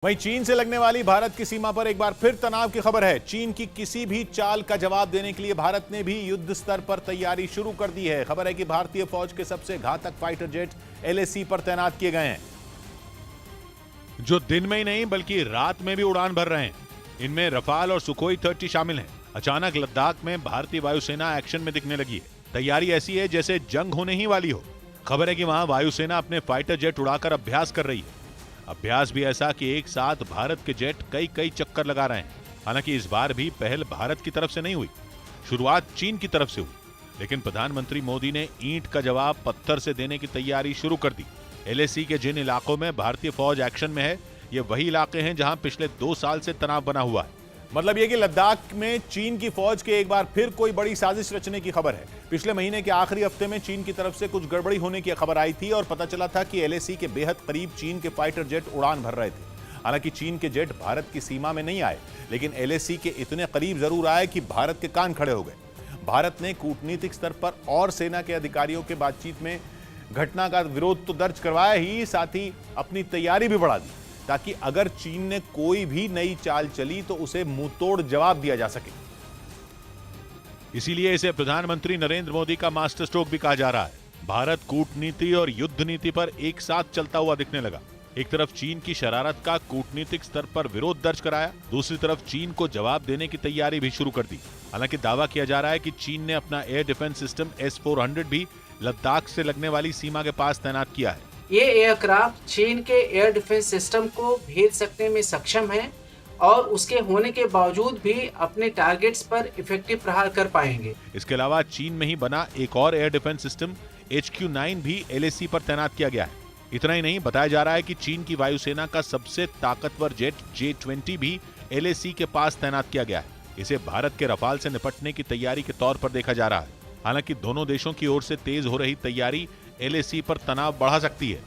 वहीं चीन से लगने वाली भारत की सीमा पर एक बार फिर तनाव की खबर है। चीन की किसी भी चाल का जवाब देने के लिए भारत ने भी युद्ध स्तर पर तैयारी शुरू कर दी है। खबर है कि भारतीय फौज के सबसे घातक फाइटर जेट एलएसी पर तैनात किए गए हैं, जो दिन में ही नहीं बल्कि रात में भी उड़ान भर रहे हैं। इनमें रफाल और सुखोई 30 शामिल हैं। अचानक लद्दाख में भारतीय वायुसेना एक्शन में दिखने लगी है। तैयारी ऐसी है जैसे जंग होने ही वाली हो। खबर है कि वहां वायुसेना अपने फाइटर जेट उड़ाकर अभ्यास कर रही है। अभ्यास भी ऐसा कि एक साथ भारत के जेट कई कई चक्कर लगा रहे हैं। हालांकि इस बार भी पहल भारत की तरफ से नहीं हुई, शुरुआत चीन की तरफ से हुई। लेकिन प्रधानमंत्री मोदी ने ईंट का जवाब पत्थर से देने की तैयारी शुरू कर दी। एलएसी के जिन इलाकों में भारतीय फौज एक्शन में है, ये वही इलाके हैं जहां पिछले 2 साल से तनाव बना हुआ है। मतलब यह कि लद्दाख में चीन की फौज के एक बार फिर कोई बड़ी साजिश रचने की खबर है। पिछले महीने के आखिरी हफ्ते में चीन की तरफ से कुछ गड़बड़ी होने की खबर आई थी और पता चला था कि एलएसी के बेहद करीब चीन के फाइटर जेट उड़ान भर रहे थे। हालांकि चीन के जेट भारत की सीमा में नहीं आए, लेकिन एलएसी के इतने करीब जरूर आए कि भारत के कान खड़े हो गए। भारत ने कूटनीतिक स्तर पर और सेना के अधिकारियों के बातचीत में घटना का विरोध तो दर्ज करवाया ही, साथ ही अपनी तैयारी भी बढ़ा दी ताकि अगर चीन ने कोई भी नई चाल चली तो उसे मुंहतोड़ जवाब दिया जा सके। इसीलिए इसे प्रधानमंत्री नरेंद्र मोदी का मास्टर स्ट्रोक भी कहा जा रहा है। भारत कूटनीति और युद्ध नीति पर एक साथ चलता हुआ दिखने लगा। एक तरफ चीन की शरारत का कूटनीतिक स्तर पर विरोध दर्ज कराया, दूसरी तरफ चीन को जवाब देने की तैयारी भी शुरू कर दी। हालांकि दावा किया जा रहा है कि चीन ने अपना एयर डिफेंस सिस्टम S-400 भी लद्दाख से लगने वाली सीमा के पास तैनात किया है। ये एयरक्राफ्ट चीन के एयर डिफेंस सिस्टम को भेद सकने में सक्षम है और उसके होने के बावजूद भी अपने टारगेट्स पर इफेक्टिव प्रहार कर पाएंगे। इसके अलावा चीन में ही बना एक और एयर डिफेंस सिस्टम HQ-9 भी एलएसी पर तैनात किया गया है। इतना ही नहीं, बताया जा रहा है कि चीन की वायुसेना का सबसे ताकतवर जेट J-20 भी एलएसी के पास तैनात किया गया है। इसे भारत के रफाल से निपटने की तैयारी के तौर पर देखा जा रहा है। हालांकि दोनों देशों की ओर से तेज हो रही तैयारी एलएसी पर तनाव बढ़ा सकती है।